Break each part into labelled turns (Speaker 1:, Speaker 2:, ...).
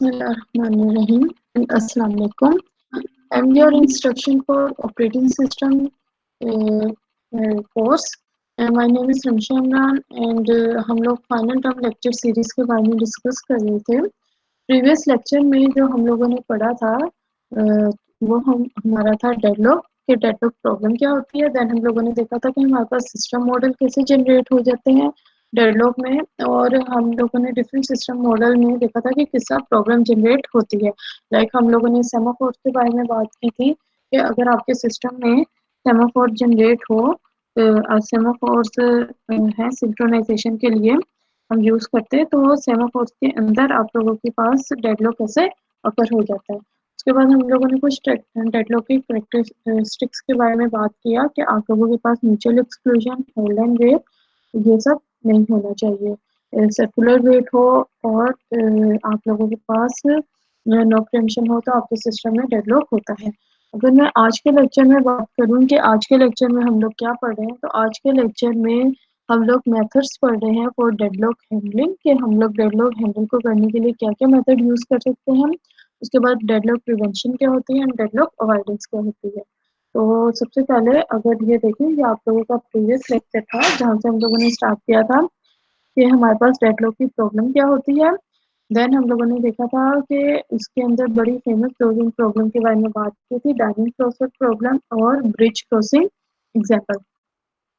Speaker 1: Bismillahirrahmanirrahim. Assalamu alaikum. I'm your instruction for operating system course. My name is Ramsha Imran and हम लोग final term lecture series के बारे में discuss कर रहे थे। प्रीवियस लेक्चर में जो हम लोगों ने पढ़ा था वो हमारा था डेडलॉक कि डेडलॉक प्रॉब्लम क्या होती है। देन हम लोगों ने देखा था कि हमारे पास सिस्टम मॉडल कैसे जनरेट हो जाते हैं डेडलॉक में, और हम लोगों ने डिफरेंट सिस्टम मॉडल में देखा था कि किस तरह प्रॉब्लम जनरेट होती है। लाइक हम लोगों ने सेमाफोर के बारे में बात की थी कि अगर आपके सिस्टम में सेमाफोर जनरेट हो, सेमाफोर्स है सिंक्रोनाइजेशन के लिए हम यूज करते हैं, तो सेमाफोर्स के अंदर आप लोगों के पास डेडलॉक कैसे अकर हो जाता है। उसके बाद हम लोगों ने कुछ डेडलॉक की कैरेक्टरिस्टिक्स के बारे में बात किया कि आप लोगों के पास mutual exclusion, hold and wait, ये सब नहीं होना चाहिए। सर्कुलर वेट हो और आप लोगों के पास नो प्रिएम्पशन हो तो आपके सिस्टम में डेडलॉक होता है। अगर मैं आज के लेक्चर में बात करूं कि आज के लेक्चर में हम लोग क्या पढ़ रहे हैं, तो आज के लेक्चर में हम लोग मेथड्स पढ़ रहे हैं फॉर डेडलॉक हैंडलिंग कि हम लोग डेडलॉक हैंडल को करने के लिए क्या क्या मेथड यूज कर सकते हैं। उसके बाद डेडलॉक प्रिवेंशन क्या होती है एंड डेडलॉक अवॉइडेंस क्या होती है। तो सबसे पहले अगर ये देखें, ये आप लोगों का प्रीवियस लेक्चर था जहाँ से हम लोगों ने स्टार्ट किया था कि हमारे पास डेडलॉक की प्रॉब्लम क्या होती है। देन हम लोगों ने देखा था कि इसके अंदर बड़ी फेमस क्लोजिंग प्रॉब्लम के बारे में बात की थी, डायनिंग क्रॉसर प्रॉब्लम और ब्रिज क्रॉसिंग एग्जाम्पल।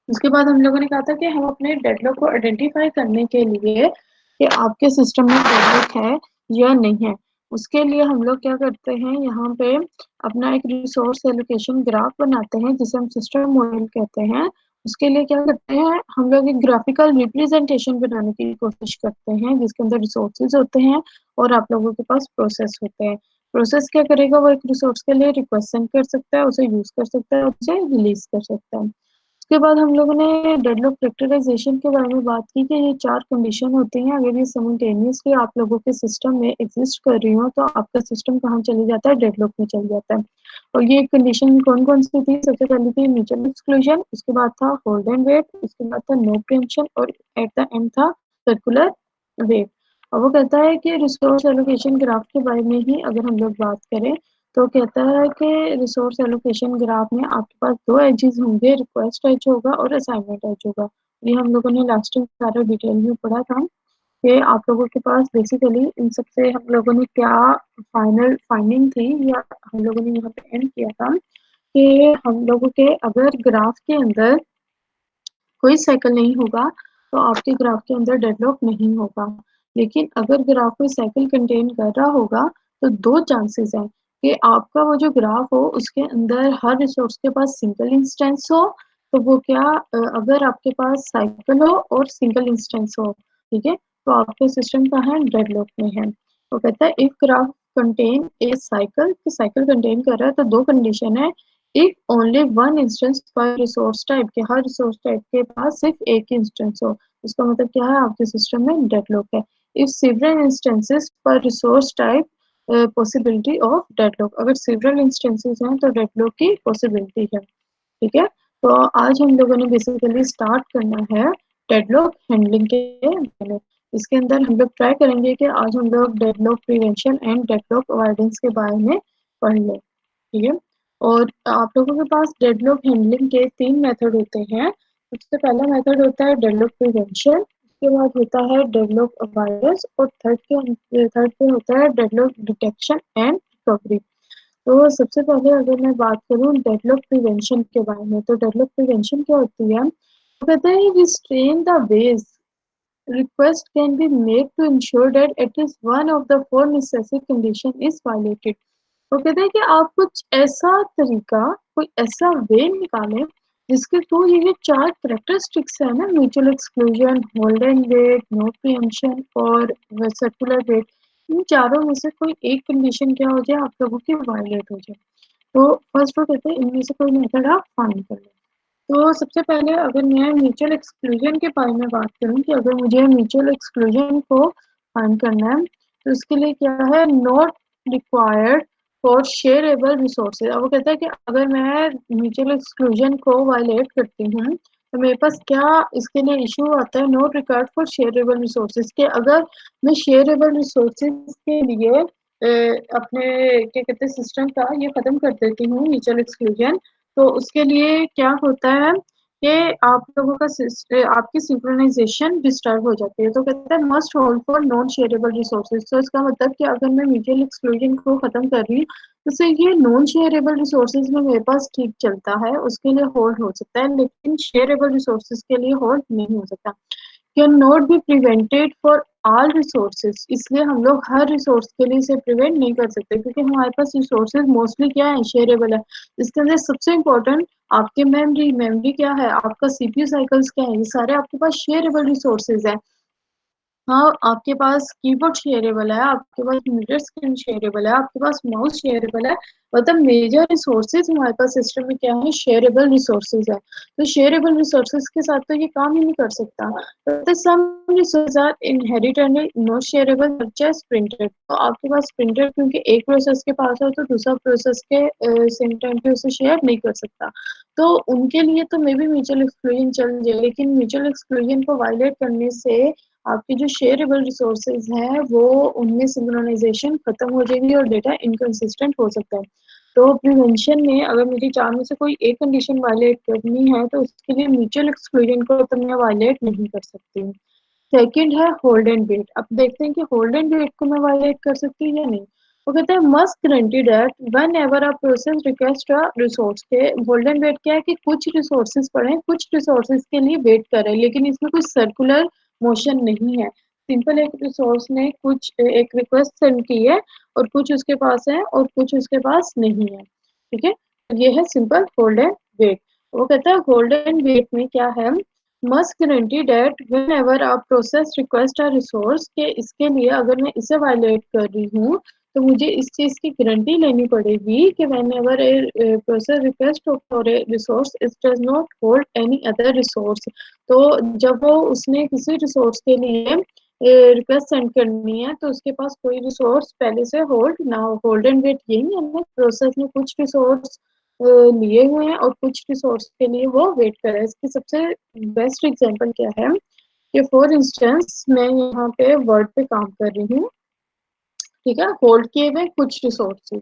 Speaker 1: उसके बाद हम लोगों ने कहा था कि हम अपने डेडलॉक को आइडेंटिफाई करने के लिए कि आपके सिस्टम में डेडलॉक है या नहीं है, उसके लिए हम लोग क्या करते हैं, यहाँ पे अपना एक रिसोर्स एलोकेशन ग्राफ बनाते हैं जिसे हम सिस्टम मॉडल कहते हैं। उसके लिए क्या करते हैं, हम लोग एक ग्राफिकल रिप्रेजेंटेशन बनाने की कोशिश करते हैं जिसके अंदर रिसोर्सेज होते हैं और आप लोगों के पास प्रोसेस होते हैं। प्रोसेस क्या करेगा, वो एक रिसोर्स के लिए रिक्वेस्ट सेंड कर सकता है, उसे यूज कर सकता है, उसे रिलीज कर सकता है। उसके बाद हम लोगों ने डेडलॉक फैक्टराइजेशन के बारे में बात की कि ये 4 कंडीशन होती हैं, अगर ये सिमल्टेनियसली आप लोगों के सिस्टम में एग्जिस्ट कर रही हो तो आपका सिस्टम कहाँ चले जाता है, डेडलॉक में चल जाता है। और ये कंडीशन कौन कौन सी थी, सबसे पहले थी म्यूचुअल एक्सक्लूजन, उसके बाद था होल्ड एंड वेट, उसके बाद था नो प्रिएम्पशन और एट द एंड था सर्कुलर वेट। और वो कहता है कि रिसोर्स एलोकेशन ग्राफ के बारे में ही अगर हम लोग बात करें तो कहता है कि रिसोर्स एलोकेशन ग्राफ में आपके पास 2 एजेस होंगे, रिक्वेस्ट एज होगा और असाइनमेंट एज होगा। ये हम लोगों ने लास्ट टाइम सारा डिटेल में पढ़ा था कि आप लोगों के पास बेसिकली इन सबसे हम लोगों ने क्या फाइनल फाइंडिंग थी या हम लोगों ने यहाँ पे एंड किया था कि हम लोगों के अगर ग्राफ के अंदर कोई साइकिल नहीं होगा तो आपके ग्राफ के अंदर डेडलॉक नहीं होगा। लेकिन अगर ग्राफ कोई साइकिल कंटेन कर रहा होगा तो 2 चांसेस हैं कि आपका वो जो ग्राफ हो उसके अंदर हर रिसोर्स के पास सिंगल इंस्टेंस हो, तो वो क्या अगर आपके पास साइकिल हो और सिंगल इंस्टेंस हो, ठीक है, तो आपके सिस्टम का है डेडलॉक में है। तो कहता है if graph contain a cycle, तो साइकिल कंटेन कर रहा है तो 2 कंडीशन है, इफ ओनली वन इंस्टेंस पर रिसोर्स टाइप के, हर रिसोर्स टाइप के पास सिर्फ एक इंस्टेंस हो, इसका मतलब क्या है, आपके सिस्टम में डेडलॉक है। इफ सेवरल इंस्टेंसेस पर resource type, possibility of deadlock, अगर सेवरल इंस्टेंसेस हैं तो डेडलॉक की पॉसिबिलिटी है, ठीक है। तो आज हम लोगों ने बेसिकली स्टार्ट करना है डेडलॉक हैंडलिंग के बारे में। इसके अंदर हम लोग ट्राई करेंगे कि आज हम लोग deadlock prevention and deadlock avoidance के बारे में पढ़ लें, ठीक है। और आप लोगों के पास डेडलॉक हैंडलिंग के 3 मेथड होते हैं। सबसे पहला मेथड होता है डेडलॉक प्रिवेंशन, उसके बाद होता है डेडलॉक अवॉइडेंस और थर्ड पे होता है डेडलॉक डिटेक्शन एंड रिकवरी। तो सबसे पहले अगर मैं बात करूं डेडलॉक प्रिवेंशन के बारे में, तो डेडलॉक प्रिवेंशन क्या होती है, तो कहते हैं restrain the ways request can be made to ensure that at least one of the 4 necessary condition is violated। वो कहते हैं कि आप कुछ ऐसा तरीका, कोई ऐसा वे निकालें जिसके थ्रू ये जो 4 कैरेक्टरिस्टिक्स है ना, mutual exclusion, hold and wait, no preemption और सर्कुलर वेट, इन चारों में से कोई एक कंडीशन क्या हो जाए, आप लोगों की वायलेट हो जाए। तो फर्स्ट वो कहते हैं इनमें से कोई मेथड आप फाइंड कर लें। तो सबसे पहले अगर मैं म्यूचुअल एक्सक्लूजन के बारे में बात करूं कि अगर मुझे म्यूचुअल एक्सक्लूजन को फाइंड करना है तो इसके लिए क्या है, not required for shareable resources. अब वो कहता है कि अगर मैं म्यूचुअल एक्सक्लूजन को वायलेट करती हूँ तो मेरे पास क्या इसके लिए इश्यू आता है, not required for shareable resources के अगर मैं शेयरेबल रिसोर्सेज के लिए अपने क्या कहते हैं सिस्टम का ये खत्म कर देती हूँ म्यूचुअल एक्सक्लूजन, तो उसके लिए क्या होता है कि आप लोगों का आपकी सिंक्रोनाइजेशन डिस्टर्ब हो जाती है। तो कहते हैं must hold for non shareable resources. तो इसका मतलब कि अगर मैं म्यूचुअल एक्सक्लूजन को खत्म कर रही हूँ तो सिर्फ ये नॉन शेयरेबल रिसोर्सेज में मेरे पास ठीक चलता है, उसके लिए होल्ड हो सकता है, लेकिन शेयरेबल रिसोर्सेज के लिए होल्ड नहीं हो सकता। Can not be prevented for all resources, इसलिए हम लोग हर रिसोर्स के लिए इसे प्रिवेंट नहीं कर सकते क्योंकि हमारे पास रिसोर्सेज मोस्टली क्या है, शेयरेबल है। इसके अंदर सबसे इम्पोर्टेंट आपके मेमोरी क्या है, आपका सीपीयू साइकिल्स क्या है, ये सारे आपके पास शेयरेबल रिसोर्सेज है। हाँ, आपके पास कीबोर्ड शेयरेबल है, आपके पास मीटर स्क्रीन शेयरेबल है, आपके पास माउस शेयरेबल है। मतलब मेजर रिसोर्सेज हमारे पास सिस्टम में क्या है, शेयरेबल रिसोर्सेज है। तो शेयरेबल रिसोर्सेज के साथ तो ये काम ही नहीं कर सकता। तो some resources are inherently not shareable such as printer. तो आपके पास प्रिंटर क्योंकि एक प्रोसेस के पास है तो दूसरा प्रोसेस के सेम टाइम पे उसे शेयर नहीं कर सकता। तो उनके लिए तो मे बी म्यूचुअल एक्सक्लूजन चल जाए, लेकिन म्यूचुअल एक्सक्लूजन को वायलेट करने से आपके जो शेयरेबल रिसोर्सेज हैं वो उनमें सिंक्रोनाइजेशन खत्म हो जाएगी और डेटा इनकंसिस्टेंट हो सकता है। तो प्रिवेंशन में अगर मुझे चार में से कोई एक कंडीशन वायलेट करनी है तो उसके लिए म्यूचुअल एक्सक्लूजन को तो मैं वायलेट नहीं कर सकती हूँ। सेकंड है होल्ड एंड वेट। अब देखते हैं कि होल्ड एंड वेट को मैं वायलेट कर सकती हूँ या नहीं। वो कहते हैं must guarantee that when ever a process request a resource के होल्ड एंड वेट क्या है कि कुछ रिसोर्सेज पड़े, कुछ रिसोर्सेज के लिए वेट करें, लेकिन इसमें कुछ सर्कुलर मोशन नहीं है। सिंपल एक रिसोर्स ने कुछ एक रिक्वेस्ट सेंड की है और कुछ उसके पास है और कुछ उसके पास नहीं है। ठीक है, ये है सिंपल होल्ड एंड वेट। वो कहता है होल्ड एंड वेट में क्या है, must guarantee that whenever आप प्रोसेस रिक्वेस्ट अ रिसोर्स के इसके लिए अगर मैं इसे वायलेट कर रही हूँ तो मुझे इस चीज की गारंटी लेनी पड़ेगी कि when ever A process request for a resource it does not hold any other resource. तो जब वो उसने किसी रिसोर्स के लिए रिक्वेस्ट सेंड करनी है तो उसके पास कोई रिसोर्स पहले से होल्ड ना हो। होल्ड एंड वेट यही है ना, प्रोसेस में कुछ रिसोर्स लिए हुए हैं और कुछ रिसोर्स के लिए वो वेट कर रहा है। इसकी सबसे बेस्ट एग्जांपल क्या है कि फॉर इंस्टेंस मैं यहाँ पे वर्ड पे काम कर रही हूँ, ठीक है, होल्ड किए हुए कुछ रिसोर्सेज,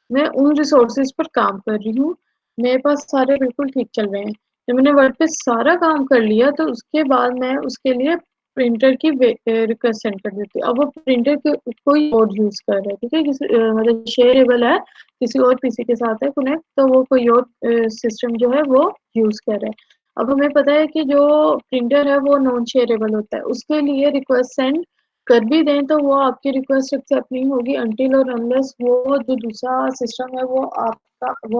Speaker 1: मैं उन रिसोर्सेज पर काम कर रही हूँ, मेरे पास सारे बिल्कुल ठीक चल रहे हैं। जब मैंने वर्ड पे सारा काम कर लिया तो उसके बाद मैं उसके लिए प्रिंटर की रिक्वेस्ट सेंड कर देती हूँ। अब वो प्रिंटर कोई और यूज कर रहा है, ठीक है, मतलब शेयरेबल है, किसी और पीसी के साथ है कनेक्ट, तो वो कोई और सिस्टम जो है वो यूज कर रहा है। अब हमें पता है कि जो प्रिंटर है वो नॉन शेयरेबल होता है, उसके लिए रिक्वेस्ट सेंड कर भी दें तो वो आपकी रिक्वेस्ट एक्सेप्ट नहीं होगी अनटिल और अनलेस वो जो दूसरा सिस्टम है वो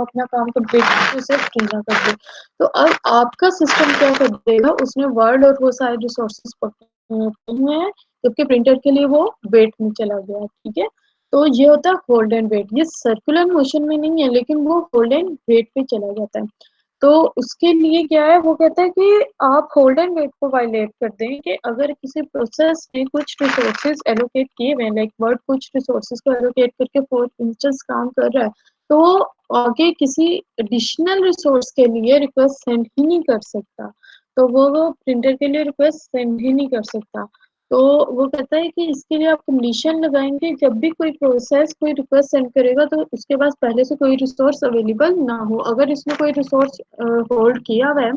Speaker 1: अपना काम कंप्लीट करके उसे फ्री ना कर दे। तो अब आपका सिस्टम क्या कर देगा, उसने वर्ड और वो सारे रिसोर्सेज पकड़े हुए हैं जबकि प्रिंटर के लिए वो वेट में चला गया, ठीक है। तो ये होता है होल्ड एंड वेट, ये सर्कुलर मोशन में नहीं है लेकिन वो होल्ड एंड वेट पे चला जाता है। तो उसके लिए क्या है, वो कहता है कि आप होल्ड एंड वेट को वायलेट कर दें कि अगर किसी प्रोसेस ने कुछ रिसोर्सेज एलोकेट किए हुए हैं, लाइक वर्ड कुछ रिसोर्सेज को एलोकेट करके फॉर इंस्टेंस काम कर रहा है, तो आगे किसी एडिशनल रिसोर्स के लिए रिक्वेस्ट सेंड ही नहीं कर सकता। तो वो प्रिंटर के लिए रिक्वेस्ट सेंड ही नहीं कर सकता। तो वो कहता है कि इसके लिए आप कंडीशन लगाएंगे जब भी कोई प्रोसेस कोई रिक्वेस्ट सेंड करेगा तो उसके पास पहले से कोई रिसोर्स अवेलेबल ना हो। अगर इसने कोई रिसोर्स होल्ड किया हुआ है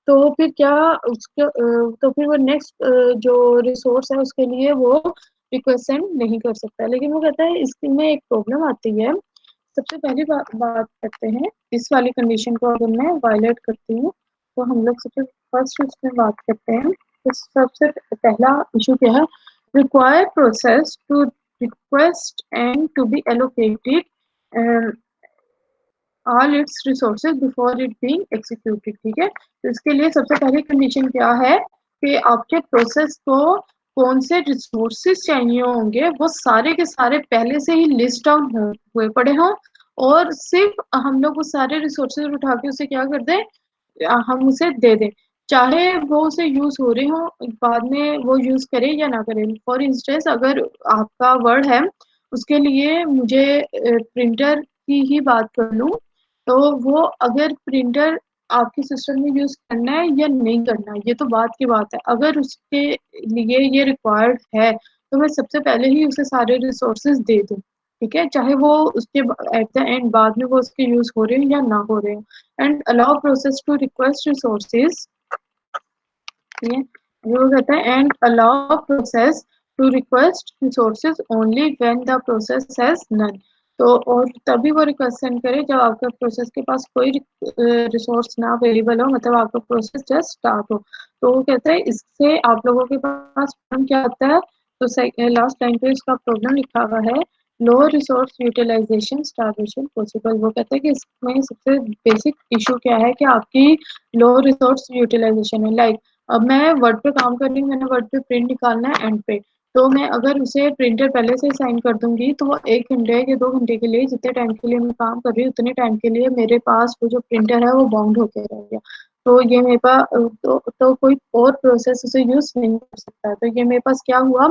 Speaker 1: तो फिर क्या उसके तो फिर वो नेक्स्ट जो रिसोर्स है उसके लिए वो रिक्वेस्ट सेंड नहीं कर सकता। लेकिन वो कहता है इसमें एक प्रॉब्लम आती है। सबसे पहली बात करते हैं, इस वाली कंडीशन को अगर मैं वायलेट करती हूँ तो हम लोग सबसे फर्स्ट उसमें बात करते हैं। तो सबसे पहला इशू क्या है, require process to request and to be allocated all its resources before it being executed, ठीक है। तो इसके लिए सबसे पहली कंडीशन क्या है कि आपके प्रोसेस को कौन से रिसोर्सेज चाहिए होंगे वो सारे के सारे पहले से ही लिस्ट डाउन हुए पड़े हों और सिर्फ हम लोग वो सारे रिसोर्सेज उठा के उसे क्या कर दें, हम उसे दे दें, चाहे वो उसे यूज हो रहे हो बाद में वो यूज करे या ना करे। फॉर इंस्टेंस अगर आपका वर्ड है उसके लिए मुझे प्रिंटर की ही बात कर लूं, तो वो अगर प्रिंटर आपके सिस्टम में यूज करना है या नहीं करना है, ये तो बात की बात है। अगर उसके लिए ये रिक्वायर्ड है तो मैं सबसे पहले ही उसे सारे रिसोर्सेज दे दूँ, ठीक है, चाहे वो उसके एट द एंड बाद में वो उसके यूज हो रहे हैं या ना हो रहे हो। And allow process to request resources, ये वो कहता है and allow process to request resources only when the process has none. तो और तभी वो रिक्वेस्ट सेंड करे जब आपका प्रोसेस के पास कोई रिसोर्स ना अवेलेबल हो, मतलब आपका प्रोसेस जस्ट स्टार्ट हो। तो वो कहता है इससे आप लोगों के पास प्रॉब्लम क्या आता है, तो लास्ट लाइन पे इसका प्रॉब्लम लिखा हुआ है, लो रिसोर्स यूटिलाइजेशन स्टार्वेशन पॉसिबल। वो कहते हैं कि इसमें सबसे बेसिक इशू क्या है कि आपकी लो रिसोर्स यूटिलाइजेशन है। लाइक अब मैं वर्ड पे काम कर रही हूँ, मैंने वर्ड पे प्रिंट निकालना है एंड पे, तो मैं अगर उसे प्रिंटर पहले से साइन कर दूंगी तो वो 1 घंटे या 2 घंटे के लिए, जितने टाइम के लिए मैं काम कर रही हूँ उतने टाइम के लिए मेरे पास वो जो प्रिंटर है वो बाउंड होके रहेगा। तो ये मेरे पास तो कोई और प्रोसेस उसे यूज नहीं कर सकता। तो ये मेरे पास क्या हुआ,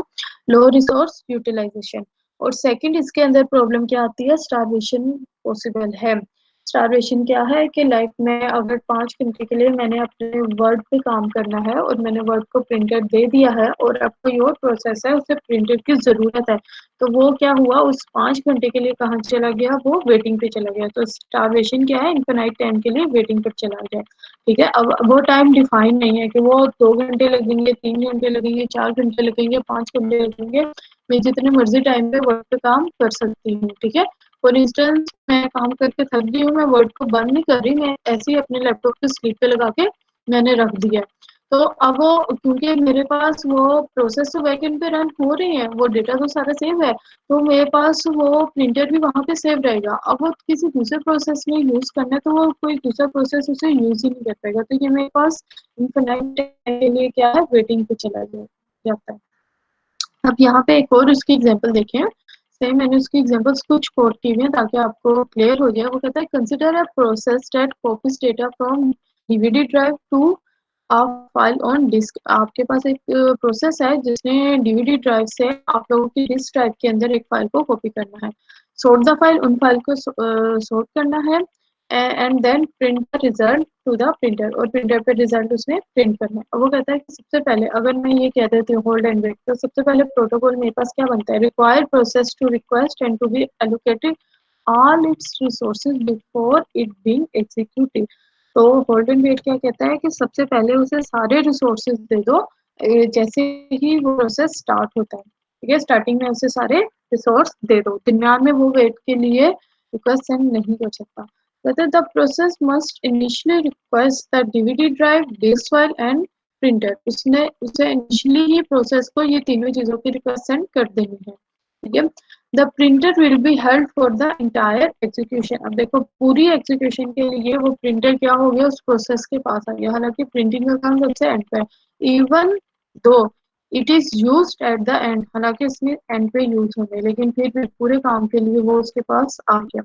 Speaker 1: लो रिसोर्स यूटिलाइजेशन। और सेकंड इसके अंदर प्रॉब्लम क्या आती है, स्टारवेशन पॉसिबल है। स्टारवेशन क्या है कि लाइक मैं अगर 5 घंटे के लिए मैंने अपने वर्ड पे काम करना है और मैंने वर्ड को प्रिंटर दे दिया है और अब कोई और प्रोसेस है उसे प्रिंटर की ज़रूरत है, तो वो क्या हुआ, उस 5 घंटे के लिए कहाँ चला गया, वो वेटिंग पे चला गया। तो स्टारवेशन क्या है, इनफिनाइट टाइम के लिए वेटिंग पर चला गया। ठीक है, अब वो टाइम डिफाइन नहीं है कि वो 2 घंटे लगेंगे, 3 घंटे लगेंगे, 4 घंटे लगेंगे, 5 घंटे लगेंगे। मैं जितने मर्जी टाइम पे वर्ड पे काम कर सकती हूँ। ठीक है, फॉर इंस्टेंस मैं काम करके थक गई हूँ, मैं वर्ड को बंद नहीं कर रही, मैं ऐसे ही अपने लैपटॉप पे स्लीप पे लगा के मैंने रख दिया। तो अब वो क्योंकि मेरे पास वो प्रोसेस तो बैकएंड पे रन हो रही है, वो डेटा तो सारा सेव है, तो मेरे पास वो प्रिंटर भी वहां पे सेव रहेगा। अब वो किसी दूसरे प्रोसेस में यूज करना है तो वो कोई दूसरा प्रोसेस उसे यूज ही नहीं कर पाएगा। तो ये मेरे पास इनफिनाइट टाइम के लिए क्या है, वेटिंग पे चला जाता है। अब यहाँ पे एक और उसकी एग्जांपल देखें। सेम मैंने उसकी एग्जांपल्स कुछ कोट की हुई हैं ताकि आपको क्लियर हो जाए। वो कहता है consider a process that copies data from DVD drive to a file on disk. आपके पास एक प्रोसेस है जिसने डीवीडी ड्राइव से आप लोगों की डिस्क ड्राइव के अंदर एक फाइल को कॉपी करना है। सोर्ट द फाइल, उन फाइल को सोर्ट करना है and then print the result to the printer, और प्रिंटर पे रिजल्ट उसने प्रिंट करना है। अब वो कहता है कि सबसे पहले अगर मैं ये कह देती हूँ होल्ड एंड वेट, तो सबसे पहले प्रोटोकॉल मेरे पास क्या बनता है, require process to request and to be allocated all its resources before it being executed. तो होल्ड एंड वेट क्या कहता है कि सबसे पहले उसे सारे रिसोर्सेज दे दो जैसे ही वो प्रोसेस स्टार्ट होता है। ठीक है, स्टार्टिंग में उसे सारे रिसोर्स दे दो, दरमियान में वो वेट के लिए रिक्वेस्ट सेंड नहीं कर सकता। Whether the process must initially request the DVD drive, disk file and printer। उसने उसे इनिशियली ही प्रोसेस को ये तीनों चीजों की रिक्वेस्ट सेंड कर देनी है। ठीक है, the printer will be held for the entire execution. अब देखो पूरी एग्जीक्यूशन के लिए वो प्रिंटर क्या हो गया, उस प्रोसेस के पास आ गया, हालांकि प्रिंटिंग का काम सबसे एंड पे है। Even though it is use at the end, हालांकि इसमें एंड पे यूज होंगे, लेकिन फिर भी पूरे काम के लिए वो उसके पास आ गया।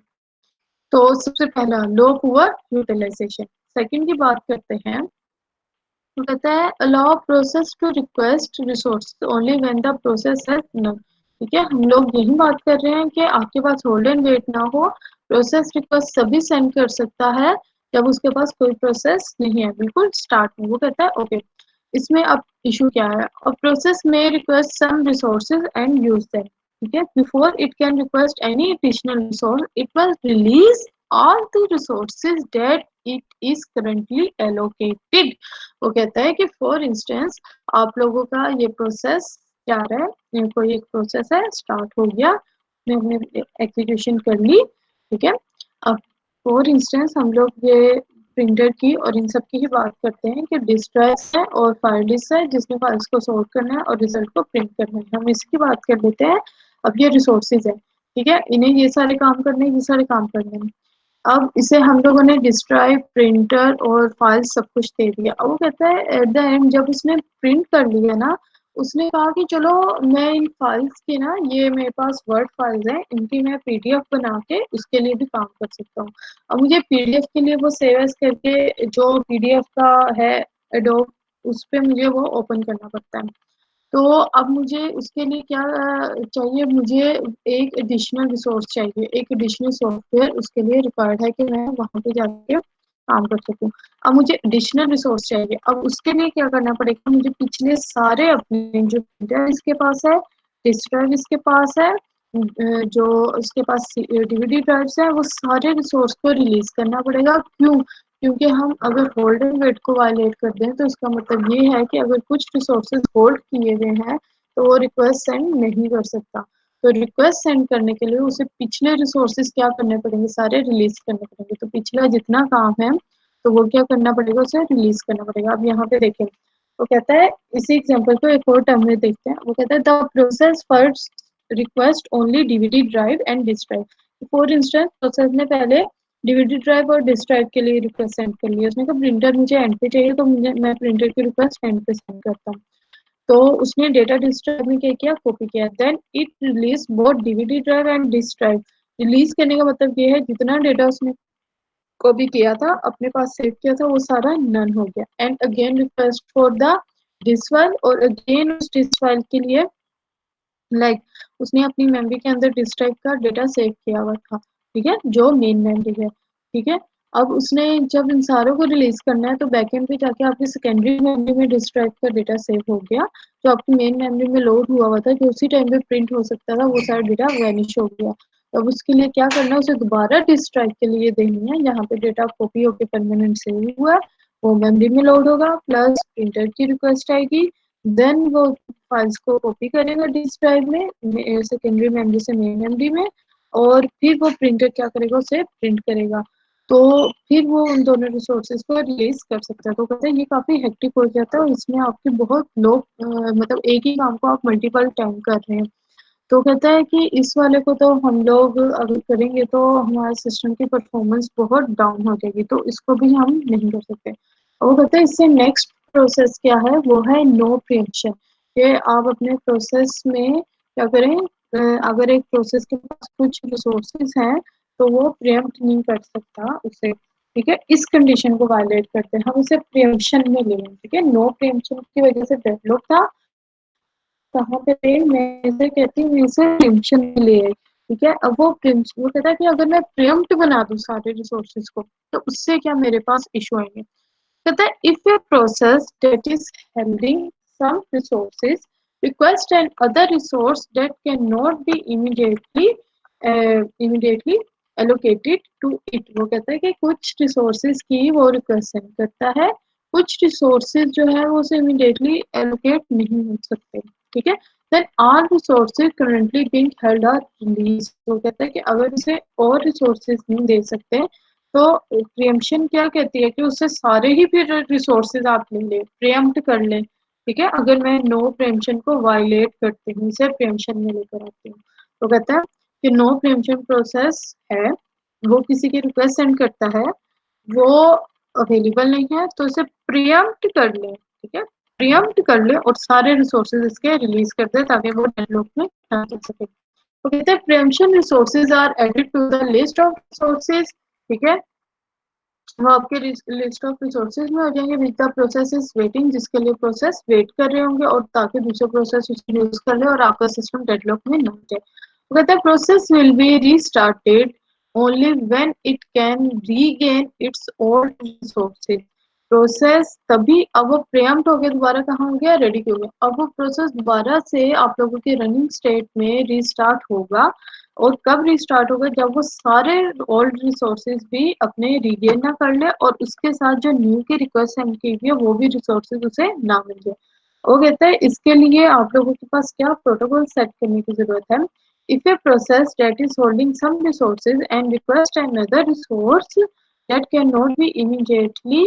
Speaker 1: तो सबसे पहला लो पुअर यूटिलाइजेशन। सेकंड की बात करते हैं, तो कहता है allow process to request resource only when the process has none. ठीक है, हम लोग यही बात कर रहे हैं कि आपके पास होल्ड एंड वेट ना हो, प्रोसेस रिक्वेस्ट सभी सेंड कर सकता है जब उसके पास कोई प्रोसेस नहीं है, बिल्कुल स्टार्ट में। वो कहता है ओके, इसमें अब इशू क्या है, अब प्रोसेस में request some resources and use them. ठीक है, before it can request any additional resource it must release all the resources that it is currently allocated. वो कहता है कि फॉर इंस्टेंस आप लोगों का ये प्रोसेस क्या रहा है, कोई एक प्रोसेस है स्टार्ट हो गया, हमने एग्जीक्यूशन कर ली। ठीक है, अब फॉर इंस्टेंस हम लोग ये प्रिंटर की और इन सब की ही बात करते हैं कि डिस्क ड्राइव है और फाइल डिस्क है जिसमें फाइल्स को सॉर्ट करना है और रिजल्ट को प्रिंट करना है, हम इसकी बात कर लेते हैं। अब ये रिसोर्सेज है, ठीक है, इन्हें ये सारे काम करने हैं, ये सारे काम करने हैं। अब इसे हम लोगों ने डिस्क्राइब प्रिंटर और फाइल सब कुछ दे दिया। अब वो कहता है एट द एंड जब उसने प्रिंट कर लिया ना, उसने कहा कि चलो मैं इन फाइल्स के ना, ये मेरे पास वर्ड फाइल्स हैं, इनकी मैं पीडीएफ बना के उसके लिए भी काम कर सकता हूँ। अब मुझे पीडीएफ के लिए वो सेव एज करके जो पीडीएफ का है एडोब, उस पे मुझे वो ओपन करना पड़ता है। तो अब मुझे उसके लिए क्या चाहिए, मुझे एक एडिशनल रिसोर्स चाहिए, एक एडिशनल सॉफ्टवेयर उसके लिए रिक्वायर्ड है कि मैं वहाँ पे जाके काम कर सकूँ। अब मुझे एडिशनल रिसोर्स चाहिए, अब उसके लिए क्या करना पड़ेगा, मुझे पिछले सारे अपने जो प्रिंटर इसके पास है, डिस्क ड्राइव इसके पास है, जो इसके पास डीवीडी ड्राइव्स है, वो सारे रिसोर्स को रिलीज करना पड़ेगा। क्यों? क्योंकि हम अगर होल्ड एंड वेट को वायलेट कर दें तो इसका मतलब ये है कि अगर कुछ रिसोर्सेज होल्ड किए हुए हैं तो वो रिक्वेस्ट सेंड नहीं कर सकता। तो रिक्वेस्ट सेंड करने के लिए उसे पिछले रिसोर्सेज क्या करने पड़ेंगे, सारे रिलीज करने पड़ेंगे। तो पिछला जितना काम है तो वो क्या करना पड़ेगा, उसे रिलीज करना पड़ेगा। अब यहाँ पे देखें, वो कहता है, इसी एग्जांपल को एक और टर्म में देखते हैं। वो कहता है the process first request only DVD drive and disk drive. For instance process ने पहले डीवीडी ड्राइव और डिस्क ड्राइव के लिए रिक्वेस्ट सेंड कर लिया। उसने कहा प्रिंटर मुझे एंड पे चाहिए, तो मैं प्रिंटर की रिक्वेस्ट एंड पे सेंड करता हूँ। तो उसने डेटा डिस्क ड्राइव में क्या किया, कॉपी किया, then it release both DVD drive and disk drive. Release करने का मतलब ये है जितना डेटा उसने कॉपी किया था, अपने पास सेव किया था, वो सारा नन हो गया। And again request for the disc file, और अगेन उस डिस्क फाइल के लिए उसने अपनी मेमोरी के अंदर डिस्क ड्राइव का डेटा सेव किया हुआ था, ठीक है, जो मेन मेमोरी है, ठीक है। अब उसने जब इन सारों को रिलीज करना है तो बैकएंड पे जाके आपकी सेकेंडरी मेमोरी में डिस्क ड्राइव का डेटा सेव हो गया, जो आपकी मेन मेमोरी में लोड हुआ हुआ था, जो उसी टाइम पे प्रिंट हो सकता था, वो सारा डेटा वैनिश हो गया। अब उसके लिए क्या करना है, उसे दोबारा डिस्क ड्राइव के लिए देनी है, जहाँ पे डेटा कॉपी होकर परमानेंट सेव हुआ है, वो मेमोरी में लोड होगा, प्लस प्रिंटर की रिक्वेस्ट आएगी, देन वो फाइल्स को कॉपी करेगा डिस्क ड्राइव में, सेकेंडरी मेमोरी से मेन मेमोरी में, और फिर वो प्रिंटर क्या करेगा, उसे प्रिंट करेगा। तो फिर वो उन दोनों रिसोर्सेज को रिलीज कर सकता है। तो कहते हैं ये काफी हेक्टिक हो जाता है, और इसमें आपके बहुत लोग मतलब एक ही काम को आप मल्टीपल टाइम कर रहे हैं। तो कहता है कि इस वाले को तो हम लोग अगर करेंगे तो हमारे सिस्टम की परफॉर्मेंस बहुत डाउन हो जाएगी, तो इसको भी हम नहीं कर सकते। और वो कहते हैं इससे नेक्स्ट प्रोसेस क्या है, वो है नो प्रिएम्पशन। कि आप अपने प्रोसेस में क्या करें, अगर एक प्रोसेस के पास कुछ रिसोर्सेज हैं तो वो प्रिएम्प्ट नहीं कर सकता उसे, ठीक है। इस कंडीशन को वायलेट करते हैं, हम उसे प्रिएम्पशन में ले लें, ठीक है। नो प्रिएम्पशन की वजह से डेवलप था, कहाँ पे मैं इसे कहती हूँ, इसे प्रिएम्पशन में ले आई, ठीक है। अब वो प्रिएम्पशन, वो कहता है कि अगर मैं प्रिएम्प्ट बना दूं सारे रिसोर्सेज को तो उससे क्या मेरे पास इशू आएंगे। कहता है if a process that is holding some resources request an other resource that cannot be immediately allocated to it। वो कहता है कि कुछ रिसोर्सेज की वो रिक्वेस्ट सेंड करता है, कुछ रिसोर्सेज जो है वो उसे इमीडिएटली एलोकेट नहीं हो सकते, ठीक है। Then are resources currently being held are released. वो कहता है कि अगर उसे और रिसोर्सेज नहीं दे सकते तो प्रियम्पशन क्या कहती है कि उससे सारे ही फिर रिसोर्सेज आप ले लें, प्रियम्प्ट कर लें, ठीक है। अगर मैं नो प्रियम्पशन को वायलेट करती हूँ, इसे प्रियम्पशन में लेकर आती हूँ, तो कहता है कि नो प्रियम्पशन प्रोसेस है, वो किसी की रिक्वेस्ट सेंड करता है, वो अवेलेबल नहीं है, तो इसे प्रियम्प्ट कर ले, ठीक है। प्रियम्प्ट कर ले और सारे रिसोर्सेज इसके रिलीज कर दे ताकि वो डेवलप में ना कर सके। तो कहते हैं preemption resources are added to the list of resources, ठीक है। वो आपके लिस्ट ऑफ रिसोर्सेज में हो जाएंगे with the process is waiting, जिसके लिए प्रोसेस वेट कर रहे होंगे, और ताकि दूसरे प्रोसेस उसको यूज कर ले और आपका सिस्टम डेडलॉक में ना जाए। वो कहता है process will be restarted only when it can regain it's old resources. Process तभी, अब वो प्रियम्प्ट हो गया, दोबारा कहाँ हो गया, रेडी हो गया, अब वो प्रोसेस दोबारा से आप लोगों के रनिंग स्टेट में रीस्टार्ट होगा। और कब रिस्टार्ट होगा, जब वो सारे ओल्ड रिसोर्सेज भी अपने रीगेन ना कर ले, और उसके साथ जो न्यू की रिक्वेस्ट सेंड की हुई है वो भी रिसोर्सेज उसे ना मिल जाए। वो कहता है इसके लिए आप लोगों के पास क्या प्रोटोकॉल सेट करने की जरूरत है। If a process that is holding some resources and request another resource that cannot be immediately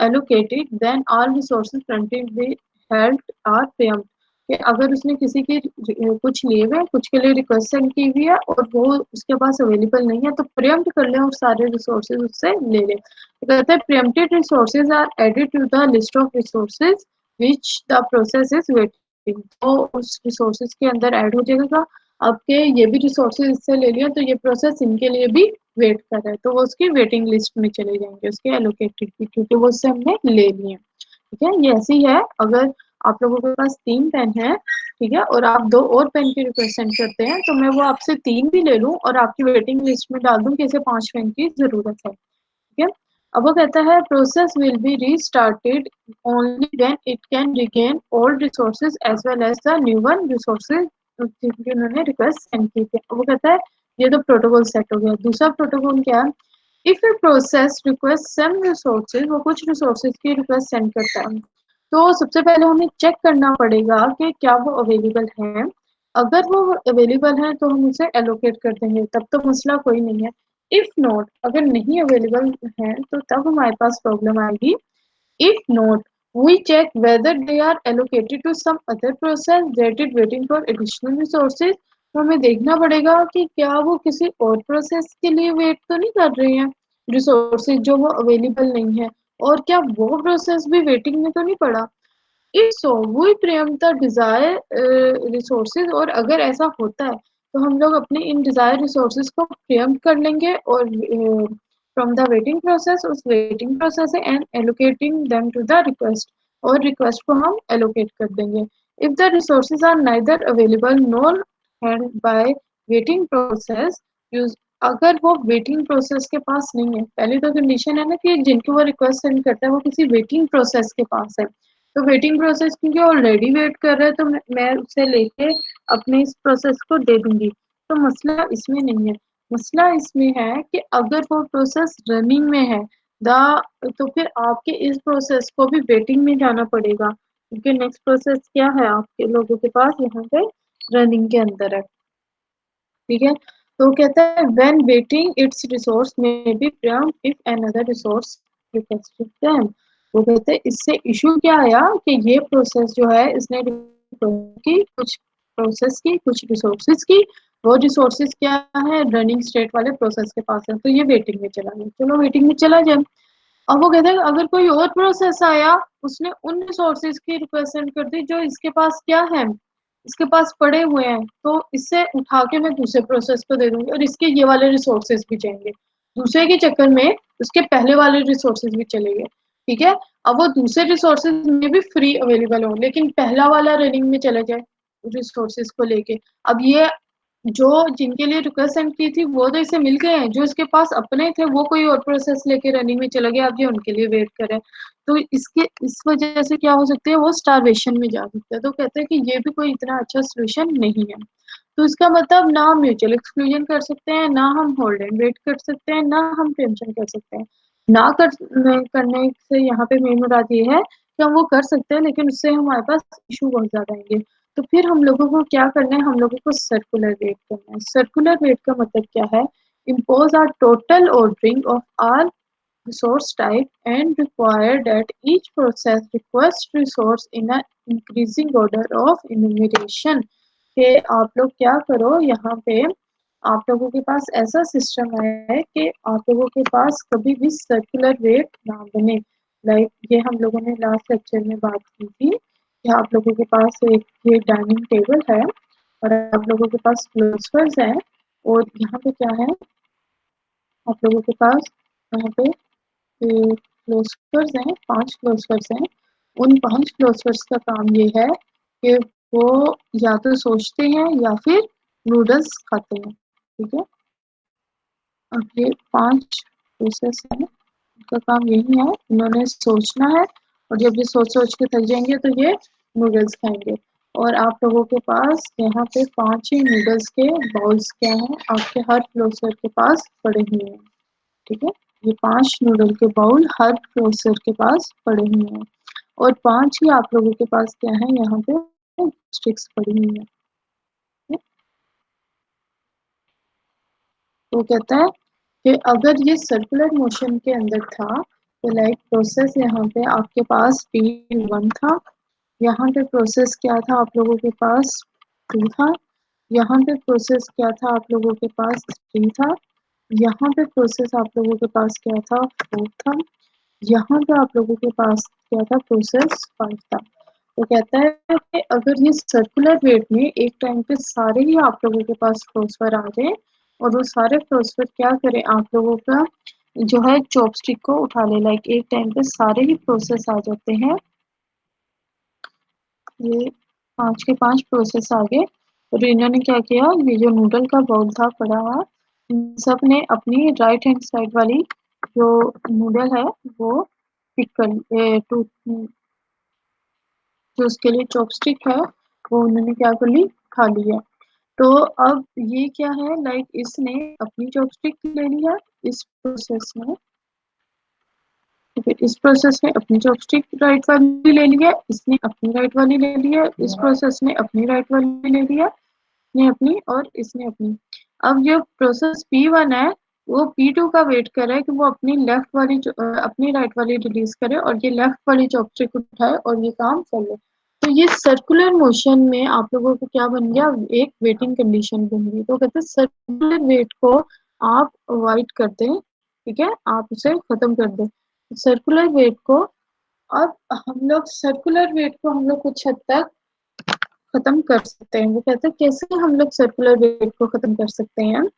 Speaker 1: allocated, then all resources currently be held are preempted। कि अगर उसने किसी की कुछ लिए हुए, कुछ के लिए रिक्वेस्ट सेंड की हुई है और वो उसके पास अवेलेबल नहीं है, तो प्रियम्प्ट कर ले और सारे रिसोर्सेज उससे ले ले। तो कहते हैं preempted resources are added to the list of resources which the process is waiting. तो उस रिसोर्सेज के अंदर ऐड हो जाएगा आपके ये भी रिसोर्सेज इससे ले लिया, तो ये प्रोसेस इनके लिए भी वेट कर रहा है, तो वो उसकी वेटिंग लिस्ट में चले जाएंगे, उसके एलोकेटेड की, क्योंकि वो उससे हमने ले लिए, ठीक है। ये ऐसी है, अगर आप लोगों के पास 3 पेन है, ठीक है, और आप 2 और पेन की रिक्वेस्ट सेंड करते हैं, तो मैं वो आपसे 3 भी ले लूं और आपकी वेटिंग लिस्ट में डाल दूं कि इसे 5 पेन की जरूरत है, ठीक है। अब वो कहता है process will be restarted only when it can regain old resources as well as the new one resources जिनकी उन्होंने रिक्वेस्ट सेंड की थी। वो कहता है ये तो प्रोटोकॉल सेट हो गया। दूसरा प्रोटोकॉल क्या है? If a process request some resources, वो कुछ रिसोर्सेज की रिक्वेस्ट सेंड करता है, तो सबसे पहले हमें चेक करना पड़ेगा कि क्या वो अवेलेबल है। अगर वो अवेलेबल है तो हम उसे एलोकेट कर देंगे, तब तो मसला कोई नहीं है। इफ नॉट, अगर नहीं अवेलेबल है तो तब हमारे पास प्रॉब्लम आएगी। If not, we check whether they are allocated to some other process that is waiting for additional resources। तो हमें देखना पड़ेगा कि क्या वो किसी और प्रोसेस के लिए वेट तो नहीं कर रहे हैं रिसोर्सेज जो वो अवेलेबल नहीं है, और क्या वो प्रोसेस भी वेटिंग में तो नहीं पड़ा। If so, we preempt the desired resources, और अगर ऐसा होता है तो हम लोग अपने इन डिजायर रिसोर्सेज को preempt कर लेंगे और फ्रॉम द वेटिंग प्रोसेस, उस वेटिंग प्रोसेस से, and allocating them to the request, और रिक्वेस्ट को हम एलोकेट कर देंगे। If the resources are neither available nor hand by waiting process use, अगर वो वेटिंग प्रोसेस के पास नहीं है, पहली तो कंडीशन है ना कि जिनको वो रिक्वेस्ट सेंड करता है वो किसी वेटिंग प्रोसेस के पास है, तो वेटिंग प्रोसेस क्योंकि ऑलरेडी वेट कर रहा है तो मैं उसे लेके अपने इस प्रोसेस को दे दूंगी। तो मसला इसमें नहीं है। मसला इसमें है कि अगर वो प्रोसेस रनिंग में है द, तो फिर आपके इस प्रोसेस को भी वेटिंग में जाना पड़ेगा, क्योंकि नेक्स्ट प्रोसेस क्या है आपके लोगों के पास यहाँ पे रनिंग के अंदर है। ठीक है, तो कहता है when waiting its resource may be preempt if another resource requested them. वो कहते हैं इससे इशू क्या आया कि ये प्रोसेस जो है इसने की कुछ प्रोसेस की कुछ रिसोर्सेज की, वो रिसोर्सेज क्या है रनिंग स्टेट वाले प्रोसेस के पास है, तो ये वेटिंग में चला गया। चलो वेटिंग में चला जाए। अब वो कहते हैं अगर कोई और प्रोसेस आया, उसने उन रिसोर्सेज की रिक्वेस्ट सेंड कर दी जो इसके पास क्या है, इसके पास पड़े हुए हैं, तो इससे उठा के मैं दूसरे प्रोसेस को दे दूंगी और इसके ये वाले रिसोर्सेज भी जाएंगे। दूसरे के चक्कर में उसके पहले वाले रिसोर्सेज भी चले गए। ठीक है, अब वो दूसरे रिसोर्सेज में भी फ्री अवेलेबल हो, लेकिन पहला वाला रनिंग में चला जाए रिसोर्सेज को लेके। अब ये जो जिनके लिए रिक्वेस्ट सेंड की थी वो तो इसे मिल गए हैं, जो इसके पास अपने थे वो कोई और प्रोसेस लेके रनिंग में चला गया, अब ये उनके लिए वेट करे। तो इसके इस वजह से क्या हो सकती है, वो स्टारवेशन में जा सकते हैं। तो कहते हैं कि ये भी कोई इतना अच्छा सोल्यूशन नहीं है। तो इसका मतलब ना हम म्यूचुअल एक्सक्लूजन कर सकते हैं, ना हम होल्ड एंड वेट कर सकते हैं, ना हम प्रीएम्पशन कर सकते हैं। ना करने से यहाँ पे मेन मुराद ये है कि हम वो कर सकते हैं, लेकिन उससे हमारे पास इशू बहुत ज्यादा आएंगे। तो फिर हम लोगों को क्या करना है, हम लोगों को सर्कुलर वेट करना है। सर्कुलर वेट का मतलब क्या है? Impose are total ordering of are resource type and require that each process request resource in a increasing order of enumeration। कि आप लोग क्या करो, यहाँ पे आप लोगों के पास ऐसा सिस्टम है कि आप लोगों के पास कभी भी सर्कुलर वेट ना बने। लाइक ये हम लोगों ने लास्ट लेक्चर में बात की थी कि आप लोगों के पास एक ये डाइनिंग टेबल है और आप लोगों के पास क्लोजर्स हैं, और यहाँ पे क्या है, आप लोगों के पास यहाँ पे क्लोजर्स हैं, 5 क्लोजर्स हैं। उन 5 क्लोजर्स का काम ये है कि वो या तो सोचते हैं या फिर नूडल्स खाते हैं। ठीक है, अब ये 5 प्रोसेस हैं, उनका काम यही है, उन्होंने सोचना है, और जब ये सोच सोच के थक जाएंगे तो ये नूडल्स खाएंगे। और आप लोगों के पास यहाँ पे 5 ही नूडल्स के बाउल्स क्या हैं आपके हर क्लोजर के पास पड़े हुए हैं। ठीक है, ये 5 नूडल के बाउल हर क्लोजर के पास पड़े हुए हैं, और 5 ही आप लोगों के पास क्या है यहाँ पे स्टिक्स पड़ी हुई है। तो कहता है कि अगर ये सर्कुलर मोशन के अंदर था, तो लाइक प्रोसेस यहाँ पे आपके पास P1 था, यहाँ पे प्रोसेस क्या था आप लोगों के पास 2 था, यहाँ पे प्रोसेस क्या था आप लोगों के पास 3 था, यहाँ पे प्रोसेस आप लोगों के पास क्या था 4 था, यहाँ पे आप लोगों के पास क्या था प्रोसेस 5 था। तो कहता है कि अगर ये सर्कुलर वेट में एक टाइम पे सारे ही आप लोगों के पास ट्रांसफर आ जाए, और वो सारे ट्रांसफर क्या करें आप लोगों का जो है चॉपस्टिक को उठा ले, लाइक एक टाइम पे सारे ही प्रोसेस आ जाते हैं, ये 5 के 5 प्रोसेस आ गए, और इन्होंने क्या किया, ये जो नूडल का बाउल था पड़ा हुआ, इन सब ने अपनी राइट हैंड साइड वाली जो नूडल है वो पिक कर टू जो उसके लिए चॉपस्टिक है वो उन्होंने क्या कर ली, खा लिया। तो अब ये क्या है, लाइक इसने अपनी चॉपस्टिक ले लिया इस प्रोसेस में, फिर इस प्रोसेस में अपनी चॉपस्टिक राइट वाली ले लिया, इसने अपनी राइट वाली ले लिया, इस प्रोसेस में अपनी राइट वाली ले लिया, इसने अपनी और इसने अपनी। अब जो प्रोसेस P1 है वो P2 का वेट कर रहा है कि वो अपनी लेफ्ट वाली अपनी राइट वाली रिलीज करे और ये लेफ्ट वाली चॉपस्टिक उठाए और ये काम कर ले। तो ये सर्कुलर मोशन में आप लोगों को क्या बन गया, एक वेटिंग कंडीशन बन गई। तो कहते हैं सर्कुलर वेट को आप अवॉइड कर दें, ठीक है, आप उसे खत्म कर दें सर्कुलर वेट को। अब सर्कुलर वेट को हम लोग कुछ हद तक खत्म कर सकते हैं। वो कहते हैं कैसे हम लोग सर्कुलर वेट को खत्म कर सकते हैं।